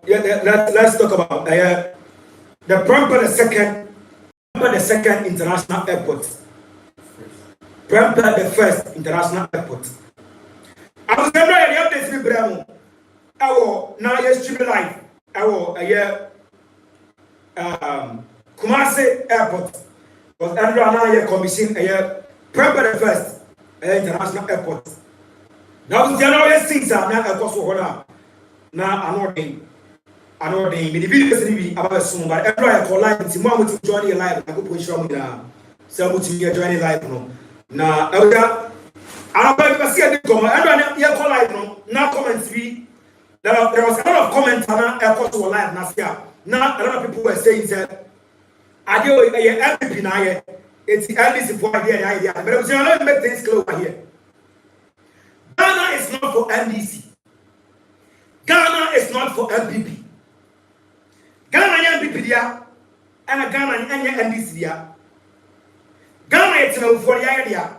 let's talk about the Prempeh the second international airport. Prempeh the first international airport. I was never the updates with Bremo. I will now yes stream live. I will Kumasi airport. Because Andrew now commission Prempeh the first international airport. Now the January things are now a cost for now. Now I know the videos about soon, but every live it's more to join live. I go push on now. So to join live no. Now I don't see a comment. I don't call live no. Now comments be there was a lot of comments on airport to live last year. Now a lot of people were saying that I do a MVP now. It's at least for idea. But I'm saying make things clear over here. Ghana is not for NDC. Ghana is not for MPP. Ghana is MPP dia, and Ghana is NDC dia. Ghana is not for the idea.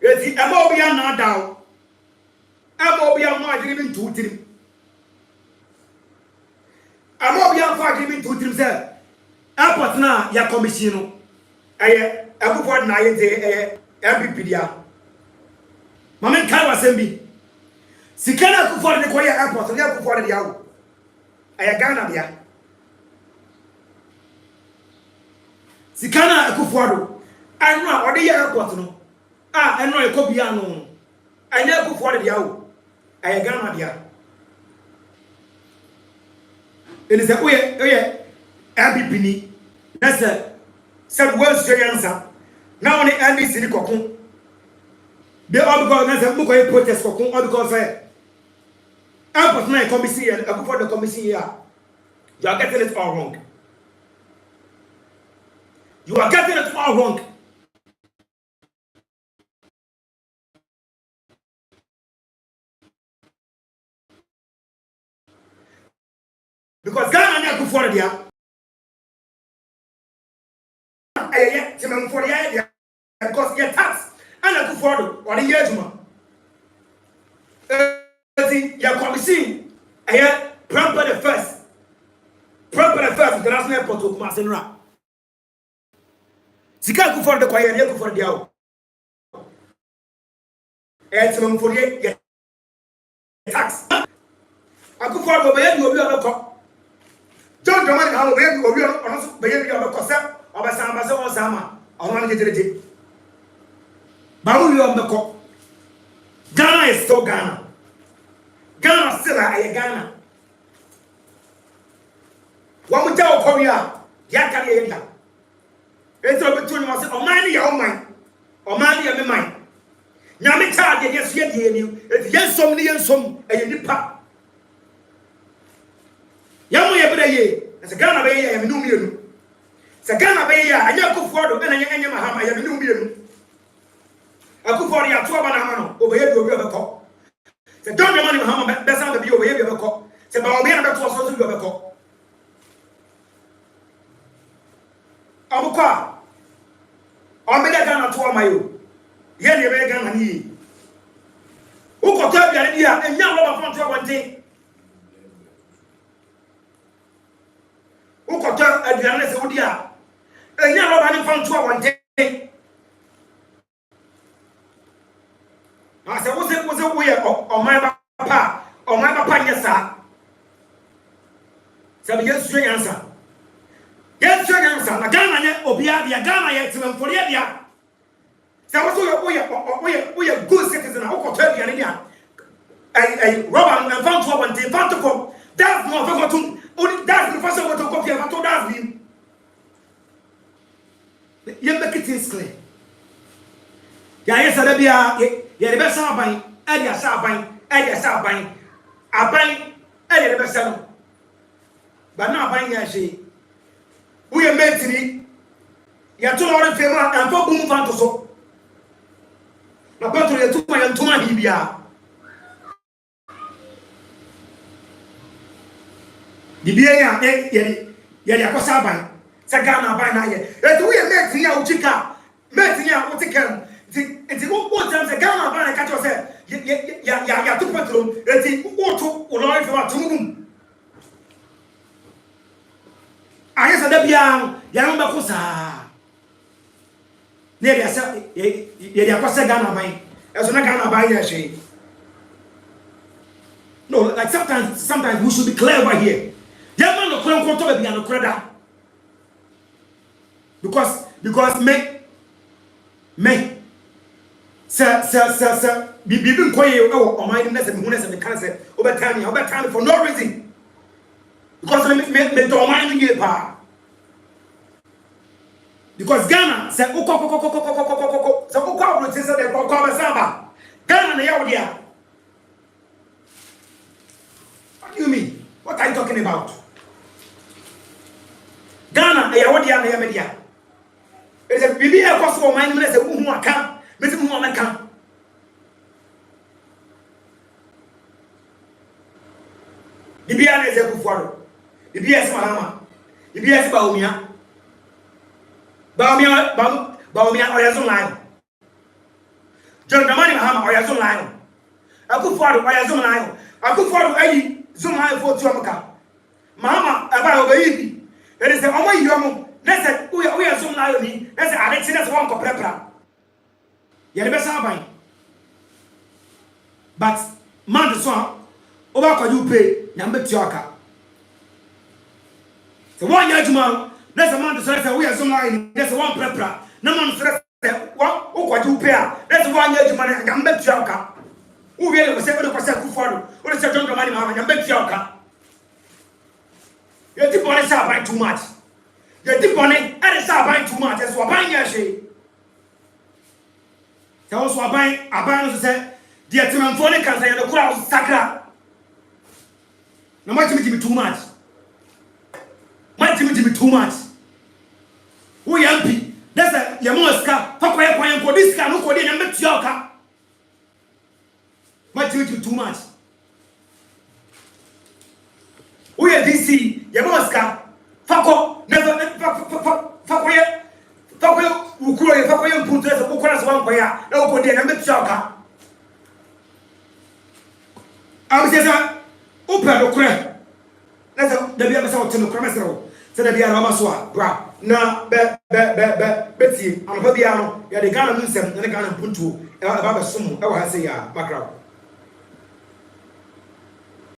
It's the Amobia now down. Amobia no agreement to trim. Amobia for agreement to trim sir. Airport na ya commission. Aye, Abufor na ye MPP dia. Mamen kai wasembi. Sikana Akufo-Addo de koya airport ne Akufo-Addo de yawo. Aya Ghana bia. Sikana Akufo-Addo anu a ode ya airport no. Enu e ko bia no. Anya Akufo-Addo de yawo. Aya Ghana bia. Ele se oye MPP ni. Na se we answer. Na oni NDC ni kokun. They all because na se mo ko protest kokun all because airport na commission here, Akufo-Addo commission here. You are getting it all wrong. You are getting it all wrong. Because Ghana na Akufo-Addo dia. Because your tax and Akufo-Addo or the year your commission, Prempeh the first international airport to Kumasi. Sika Akufo-Addo the choir, Akufo-Addo the yawo. It's for the tax. Akufo-Addo be you obi obeko. John Dramani how be you obi ono be you obeko se obasamba se won sama. Ono jejeje. Ba you obeko. Ghana is still Ghana. Ghana still a Ghana. One mu tell Korea, ya can hear ya. It's all between us. O man ya o man. O man ya me man. Nyame cha de yes ye de ni. If yensom ni yensom e nipa. Ya mo ye bere ye. Se Ghana be ye ya me no mienu. Se Ghana be ya anya Akufo-Addo be na anya Mahama ya me no mienu. Akufo-Addo ya to ba na ma no. O be ye bi obi obeko. Se don't the money Mahama be sound be over here be ko. Se ba obi na be to so be ko. Abuka. O me Ghana to amayo. Ye ne be Ghana ni. Uko ta bia ni dia enya lo ba fon to wonte. Uko ta aduane se wodi a enya lo ba ni fon to wonte. I said, was it weird or my papa, yes, sir? So, yes, straight answer. Yes, straight answer. A Ghana, Obia, Ghana, yet to them for the idea. So, we are good citizens. I will tell you, a Robert and found to one day, found to come. That's not forgotten. Only that's the first one to copy of what does mean. You make it clear. Yes, Arabia. Yeah, the best Saban, Edia Saban, Aban, Edia the best. But now, buying Yashi, we are mentally, you are 2 hours favor and 4 boom fan to so. Now, but you are 2 and 2 and Hibia. The Bia, Yadia Saban, Sagana by night. We are mentally, Uchika, mentally, Utikan. It's what times a Ghana man catch yourself. ya to petrol eti oto olori fe wa tumum aye sa da bia ya no be ko sa ne dia sa ye dia ko se Ghana ban eso na Ghana ban ya she. No, like sometimes we should be clear over here. Yeah, man, no crowd to be no crowd. Because me sir be been quiet o mind ness and who me can say over time for no reason. Because me don't mind you pa. Because Ghana say so Ghana na ya dia. What do you mean? What are you talking about? Ghana, I want the media. It's a baby, a cost for my minutes, a woman come, Mr. Muhammad come. The Bian is a good father. The BS Mahama. The BS Baumia. Baumia or Yazon line. John the money Mahama or Yazon line. A good father or Yazon line. A good father, Zoom high for Tuamaka. Mama, about baby. There is a only young. Let's say we are Zoom lion. Let's say Alexis one for prepper. You're the best arbine. But man the swan over you pay number Tiaka. So 1 year to man, let's a man to say we are Zoom lion. That's one prepper. No man says what you pay. That's 1 year to man number Tiaka. Who really was able to say Kufado? What is your John Money Mama? You bet your car. You tip on it, buying too much. You tip on it, and it's buying too much. That's what buying your shade. That was what buying. I buy to say, the Timon can say, the crowd sacra. No matter me too much. My Timmy too much. Who yampy? That's a Yamoska, Papa, for this car, no, for the number your car. My Timmy too much. We are DC, Yamoska, Fako, never, Fakoya, Ukura, Fakoya, put us a Bukuras one way, no good day, and make Shaka. I was just open the crack. That's the Biamas to the Cramastro, said the Biamaswa, bra. Now, Betsy, and Fabiano, you had a gun and the gun and Puntu, about a sum, I say, Macra.